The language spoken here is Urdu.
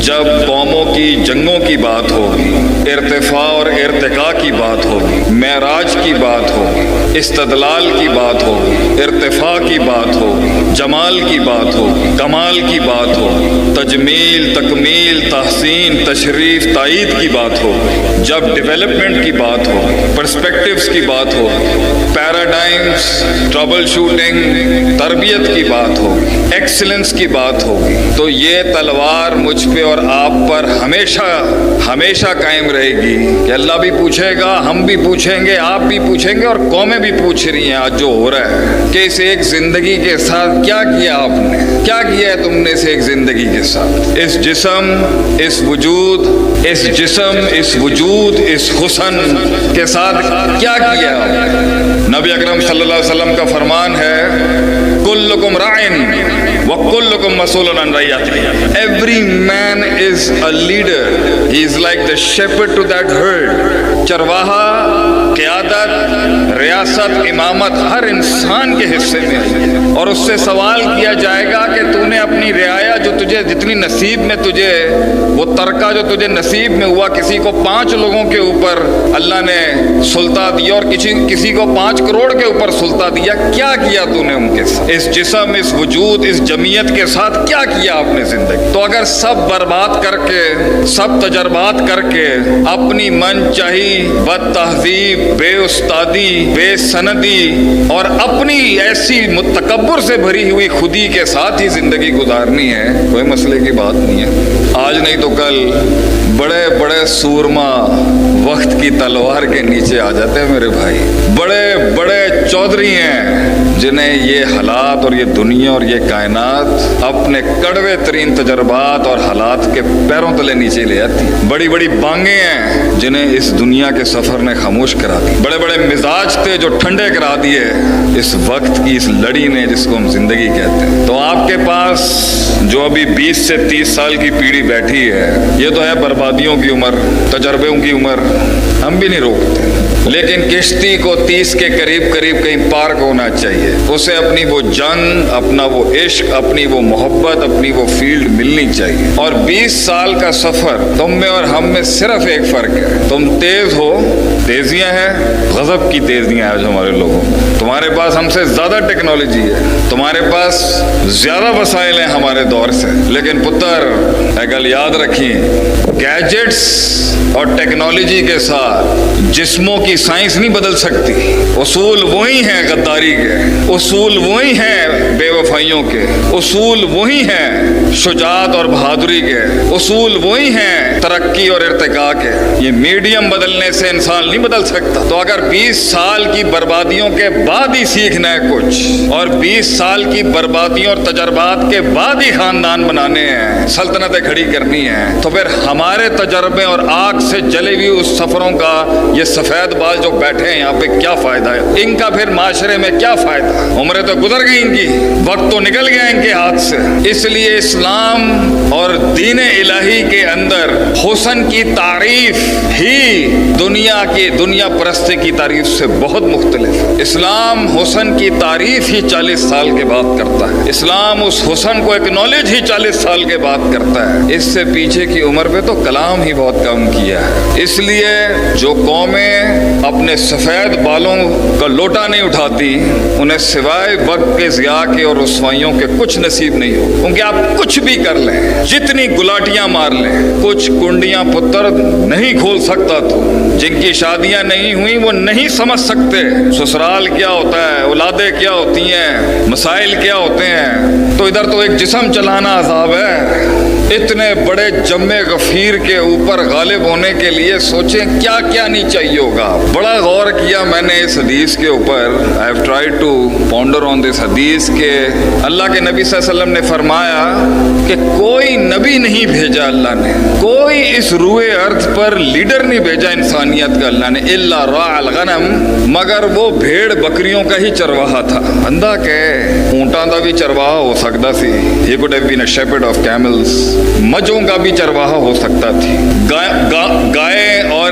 جب قوموں کی جنگوں کی بات ہوگی، ارتفاع اور ارتقاء کی بات ہوگی، معراج کی بات ہوگی، استدلال کی بات ہوگی، ارتفاع کی بات ہوگی، جمال کی بات ہوگی، کمال کی بات ہوگی، تجمیل، تکمیل، تحسین، تشریف، تائید کی بات ہوگی، جب ڈیولپمنٹ کی بات ہوگی، پرسپیکٹیوز کی بات ہوگی، پیراڈائمز، ٹربل شوٹنگ، تربیت کی بات ہوگی، ایکسلنس کی بات ہوگی، تو یہ تلوار مجھ پہ اور آپ پر ہمیشہ ہمیشہ قائم رہے گی کہ اللہ بھی پوچھے گا، ہم بھی پوچھیں گے، آپ بھی پوچھیں گے، اور قومیں بھی پوچھ رہی ہیں آج جو ہو رہا ہے کہ اس ایک زندگی کے ساتھ کیا کیا آپ نے، کیا کیا ہے تم نے اس ایک زندگی کے ساتھ، اس جسم، اس وجود، اس جسم، اس وجود، اس حسن کے ساتھ کیا کیا آپ نے۔ نبی اکرم صلی اللہ علیہ وسلم کا فرمان ہے کلکم راعٍ وکلکم مسئول عن رعیتہ۔ Every man is a leader. He is like the shepherd to that herd. چرواہا، قیادت، ریاست، امامت ہر انسان کے حصے میں ہے، اور اس سے سوال کیا جائے گا کہ تو نے اپنی رعایا جو تجھے جتنی نصیب میں تجھے وہ ترکہ جو تجھے نصیب میں ہوا، کسی کو 5 لوگوں کے اوپر اللہ نے سلطہ دیا اور کسی کو 5 کروڑ کے اوپر سلطہ دیا، کیا کیا تو نے ان کے ساتھ، اس جسم، اس وجود، اس جمعیت کے ساتھ کیا کیا آپ نے زندگی۔ تو اگر سب برباد کر کے، سب تجربات کر کے، اپنی من چاہی بد تہذیب، بے استادی، بے سندی اور اپنی ایسی متکبر سے بھری ہوئی خودی کے ساتھ ہی زندگی گزارنی ہے، کوئی مسئلے کی بات نہیں ہے۔ آج نہیں تو کل بڑے بڑے سورما وقت کی تلوار کے نیچے آ جاتے ہیں میرے بھائی، بڑے بڑے چودھری ہیں جنہیں یہ حالات اور یہ دنیا اور یہ کائنات اپنے کڑوے ترین تجربات اور حالات کے پیروں تلے نیچے لے آتی، بڑی بڑی بانگیں ہیں جنہیں اس دنیا کے سفر نے خاموش کرا دی، بڑے بڑے مزاج تھے جو ٹھنڈے کرا دیے اس وقت کی اس لڑی نے جس کو ہم زندگی کہتے ہیں۔ تو آپ کے پاس جو ابھی 20 سے 30 سال کی پیڑھی بیٹھی ہے، یہ تو ہے بربادیوں کی عمر، تجربوں کی عمر، ہم بھی نہیں روکتے، لیکن کشتی کو 30 کے قریب کہیں پارک ہونا چاہیے، اسے اپنی وہ جنگ، اپنا وہ عشق، اپنی وہ محبت، اپنی وہ فیلڈ ملنی چاہیے۔ اور 20 سال کا سفر تم میں اور ہم میں صرف ایک فرق ہے، تم تیز ہو، تیزیاں ہیں، غضب کی تیزیاں آج ہمارے لوگوں میں، تمہارے پاس ہم سے زیادہ ٹیکنالوجی ہے، تمہارے پاس زیادہ وسائل ہیں ہمارے دور سے، لیکن پتر ایک گل یاد رکھیں، گیجٹس اور ٹیکنالوجی کے ساتھ جسموں کی سائنس نہیں بدل سکتی، اصول وہی ہیں غداری کے، اصول وہی ہیں بے وفائیوں کے، اصول وہی ہیں شجاعت اور بہادری کے، اصول وہی ہیں ترقی اور ارتقاء کے، یہ میڈیم بدلنے سے انسان نہیں بدل سکتا۔ تو اگر 20 سال کی بربادیوں کے بعد ہی سیکھنا ہے کچھ، اور 20 سال کی بربادیوں اور تجربات کے بعد ہی خاندان بنانے ہیں، سلطنتیں کھڑی کرنی ہیں، تو پھر ہمارے تجربے اور آگ سے جلے ہوئی اس سفروں کا یہ سفید بال جو بیٹھے ہیں یہاں پہ کیا فائدہ ہے، ان کا پھر معاشرے میں کیا فائدہ، عمریں تو گزر گئی ان کی، وقت تو نکل گیا ان کے ہاتھ سے۔ اس لیے اسلام اور دین الہی کے اندر حسن کی تعریف ہی دنیا پرستی کی تعریف سے بہت مختلف ہے۔ اسلام حسن کی تعریف ہی 40 سال کے بعد کرتا ہے، اسلام اس حسن کو ایکنالج ہی 40 سال کے بعد کرتا ہے، اس سے پیچھے کی عمر پہ تو کلام ہی بہت کم کیا ہے۔ اس لیے جو قومیں اپنے سفید بالوں کا لوٹا نہیں اٹھاتی، انہیں سوائے وقت کے ضیاع کے اور رسوائیوں کے کچھ نصیب نہیں ہو، کیونکہ آپ کچھ بھی کر لیں، جتنی گلاٹیاں مار لیں، کچھ کنڈیاں پتر نہیں کھول سکتا، تو جن کی شادیاں نہیں ہوئی وہ نہیں سمجھ سکتے سسرال کیا ہوتا ہے، اولادیں کیا ہوتی ہیں، مسائل کیا ہوتے ہیں۔ تو ادھر تو ایک جسم چلانا عذاب ہے، اتنے بڑے جمع غفیر کے اوپر غالب ہونے کے لیے سوچیں کیا کیا نہیں چاہیے ہوگا۔ بڑا غور کیا میں نے اس حدیث کے اوپر، I have tried to ponder on this حدیث کہ اللہ کے نبی صلی اللہ علیہ وسلم نے فرمایا کہ کوئی نبی نہیں بھیجا اللہ نے، کوئی اس روئے ارض پر لیڈر نہیں بھیجا انسانیت کا اللہ نے، الا راع الغنم، مگر وہ بھیڑ بکریوں کا ہی چرواہا تھا۔ بندہ کہ اونٹاں کا بھی چرواہا ہو سکتا سی، he could have been a shepherd of camels، مجھوں کا بھی چرواہا ہو سکتا تھی، گائے اور